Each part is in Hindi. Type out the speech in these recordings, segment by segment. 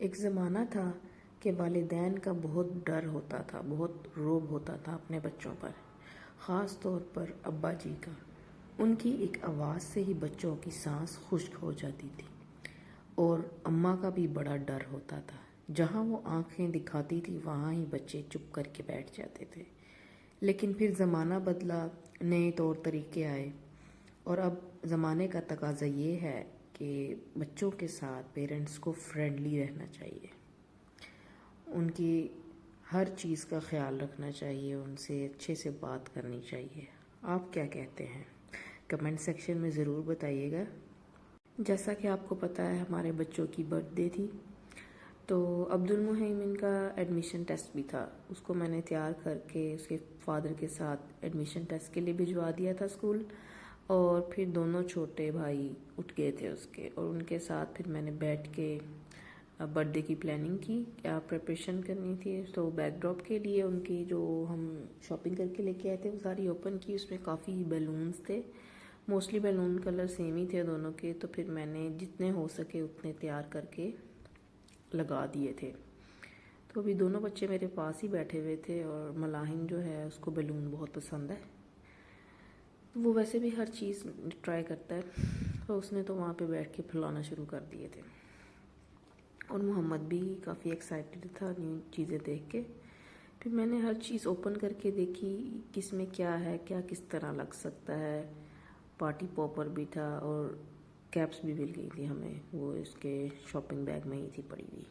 एक ज़माना था कि वालिदैन का बहुत डर होता था, बहुत रौब होता था अपने बच्चों पर, ख़ास तौर पर अब्बा जी का। उनकी एक आवाज़ से ही बच्चों की सांस खुश्क हो जाती थी। और अम्मा का भी बड़ा डर होता था। जहाँ वो आंखें दिखाती थी वहाँ ही बच्चे चुप करके बैठ जाते थे। लेकिन फिर ज़माना बदला, नए तौर तरीके आए और अब ज़माने का तकाज़ा ये है कि बच्चों के साथ पेरेंट्स को फ्रेंडली रहना चाहिए, उनकी हर चीज़ का ख्याल रखना चाहिए, उनसे अच्छे से बात करनी चाहिए। आप क्या कहते हैं? कमेंट सेक्शन में ज़रूर बताइएगा। जैसा कि आपको पता है हमारे बच्चों की बर्थडे थी, तो अब्दुल मुहैमिन का एडमिशन टेस्ट भी था। उसको मैंने तैयार करके उसके फादर के साथ एडमिशन टेस्ट के लिए भिजवा दिया था स्कूल। और फिर दोनों छोटे भाई उठ गए थे उसके, और उनके साथ फिर मैंने बैठ के बर्थडे की प्लानिंग की, क्या प्रिपरेशन करनी थी। तो बैकड्रॉप के लिए उनकी जो हम शॉपिंग करके लेके आए थे वो सारी ओपन की। उसमें काफ़ी बैलून्स थे, मोस्टली बैलून कलर सेम ही थे दोनों के। तो फिर मैंने जितने हो सके उतने तैयार करके लगा दिए थे। तो अभी दोनों बच्चे मेरे पास ही बैठे हुए थे, और मलाहिम जो है उसको बैलून बहुत पसंद है, तो वो वैसे भी हर चीज़ ट्राई करता है। तो उसने तो वहाँ पे बैठ के फुलाना शुरू कर दिए थे। और मोहम्मद भी काफ़ी एक्साइटेड था न्यू चीज़ें देख के। फिर मैंने हर चीज़ ओपन करके देखी, किस में क्या है, क्या किस तरह लग सकता है। पार्टी पॉपर भी था और कैप्स भी मिल गई थी हमें, वो इसके शॉपिंग बैग में ही थी पड़ी हुई।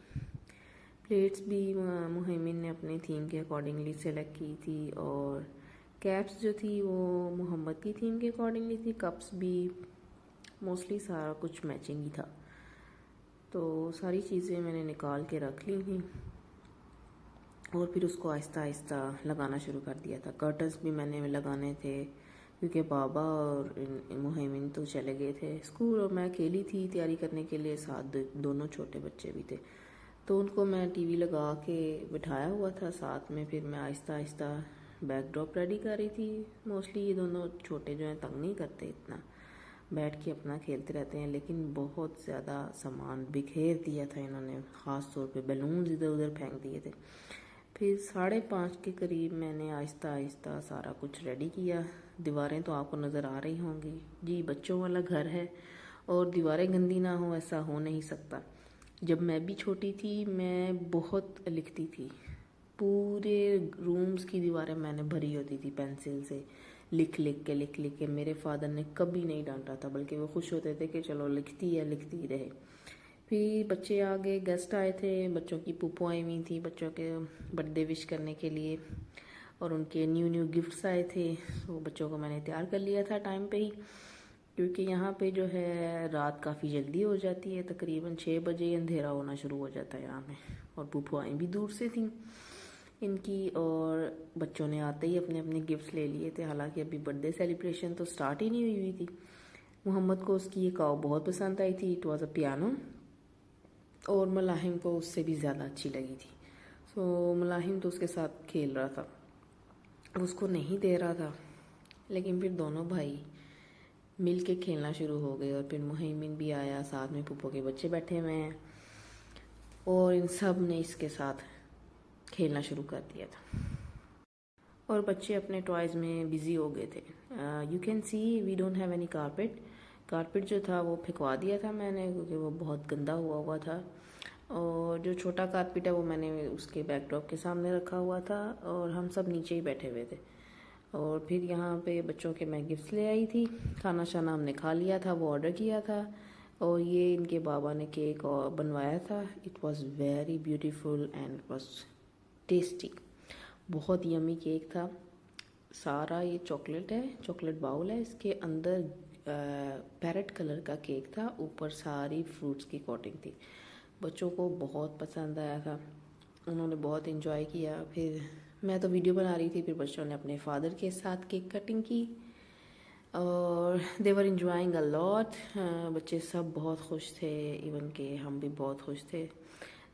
प्लेट्स भी मुहैमिन ने अपने थीम के अकॉर्डिंगली सेलेक्ट की थी, और कैप्स जो थी वो मोहम्मद की थीम के अकॉर्डिंगली थी। कप्स भी मोस्टली सारा कुछ मैचिंग ही था। तो सारी चीज़ें मैंने निकाल के रख ली थी, और फिर उसको आहिस्ता आहिस्ता लगाना शुरू कर दिया था। कर्टन्स भी मैंने लगाने थे, क्योंकि बाबा और मुहैमिन तो चले गए थे स्कूल, और मैं अकेली थी तैयारी करने के लिए। साथ दोनों छोटे बच्चे भी थे, तो उनको मैं टीवी लगा के बिठाया हुआ था साथ में। फिर मैं आहिस्ता आहिस्ता बैकड्रॉप रेडी कर रही थी। मोस्टली ये दोनों छोटे जो हैं तंग नहीं करते इतना, बैठ के अपना खेलते रहते हैं, लेकिन बहुत ज़्यादा सामान बिखेर दिया था इन्होंने, ख़ास तौर पे बैलून्स इधर उधर फेंक दिए थे। फिर 5:30 के करीब मैंने आहिस्ता आहिस्ता सारा कुछ रेडी किया। दीवारें तो आपको नज़र आ रही होंगी जी, बच्चों वाला घर है और दीवारें गंदी ना हो ऐसा हो नहीं सकता। जब मैं भी छोटी थी मैं बहुत लिखती थी, पूरे रूम्स की दीवारें मैंने भरी होती थी पेंसिल से, लिख लिख के। मेरे फादर ने कभी नहीं डांटा था, बल्कि वो खुश होते थे कि चलो लिखती है, लिखती रहे। फिर बच्चे आ गए, गेस्ट आए थे, बच्चों की पुप्पो आई हुई थी बच्चों के बर्थडे विश करने के लिए, और उनके न्यू गिफ्ट्स आए थे। तो बच्चों को मैंने तैयार कर लिया था टाइम पे ही, क्योंकि यहाँ पे जो है रात काफ़ी जल्दी हो जाती है, तकरीबन 6 बजे अंधेरा होना शुरू हो जाता है यहाँ में। और पुप्पुआएँ भी दूर से थी इनकी, और बच्चों ने आते ही अपने अपने गिफ्ट्स ले लिए थे। हालांकि अभी बर्थडे सेलिब्रेशन तो स्टार्ट ही नहीं हुई थी। मोहम्मद को उसकी ये काव बहुत पसंद आई थी, इट वॉज़ अ पियानो, और मलाहिम को उससे भी ज़्यादा अच्छी लगी थी। सो मलाहिम तो उसके साथ खेल रहा था, उसको नहीं दे रहा था। लेकिन फिर दोनों भाई मिल के खेलना शुरू हो गए, और फिर मुहैमिन भी आया, साथ में पुप्पो के बच्चे बैठे हुए हैं, और इन सब ने इसके साथ खेलना शुरू कर दिया था, और बच्चे अपने टॉयज़ में बिज़ी हो गए थे। You can see we don't have any carpet. Carpet जो था वो फेंकवा दिया था मैंने, क्योंकि वो बहुत गंदा हुआ हुआ था। और जो छोटा कारपेट है वो मैंने उसके बैकड्रॉप के सामने रखा हुआ था, और हम सब नीचे ही बैठे हुए थे। और फिर यहाँ पे बच्चों के मैं गिफ्ट्स ले आई थी। खाना शाना हमने खा लिया था, वो ऑर्डर किया था, और ये इनके बाबा ने केक और बनवाया था। It was very beautiful and it was tasty, बहुत यमी केक था। सारा ये चॉकलेट है, चॉकलेट बाउल है, इसके अंदर पैरेट कलर का केक था, ऊपर सारी फ्रूट्स की कोटिंग थी। बच्चों को बहुत पसंद आया था, उन्होंने बहुत इन्जॉय किया। फिर मैं तो वीडियो बना रही थी, फिर बच्चों ने अपने फादर के साथ केक कटिंग की, और देवर इंजॉइंग अ लॉट। बच्चे सब बहुत खुश थे, इवन के हम भी बहुत खुश थे।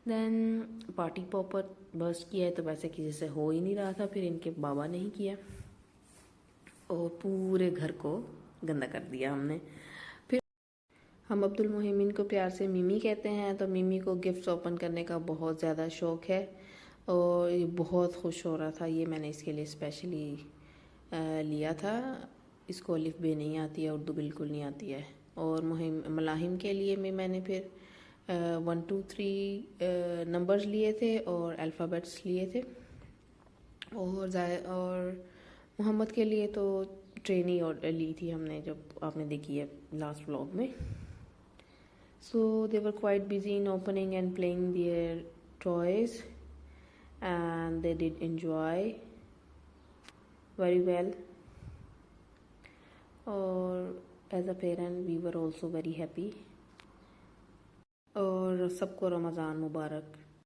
देन पार्टी पॉपर बर्स्ट किया है, तो वैसे किसी से हो ही नहीं रहा था, फिर इनके बाबा ने ही किया, और पूरे घर को गंदा कर दिया हमने। फिर हम अब्दुल मोहिमिन को प्यार से मिमी कहते हैं। तो मिमी को गिफ्ट्स ओपन करने का बहुत ज़्यादा शौक़ है और ये बहुत खुश हो रहा था। ये मैंने इसके लिए स्पेशली लिया था। इसको अलिफ बे नहीं आती है, उर्दू बिल्कुल नहीं आती है। और मलाहिम के लिए मैंने फिर 1 2 3 नंबर्स लिए थे और अल्फ़ाबेट्स लिए थे। और मोहम्मद के लिए तो ट्रेनी और ली थी हमने, जब आपने देखी है लास्ट व्लॉग में। So they were quite busy in opening and playing their toys, and they did enjoy very well. Or as a parent we were also very happy. और सबको रमज़ान मुबारक।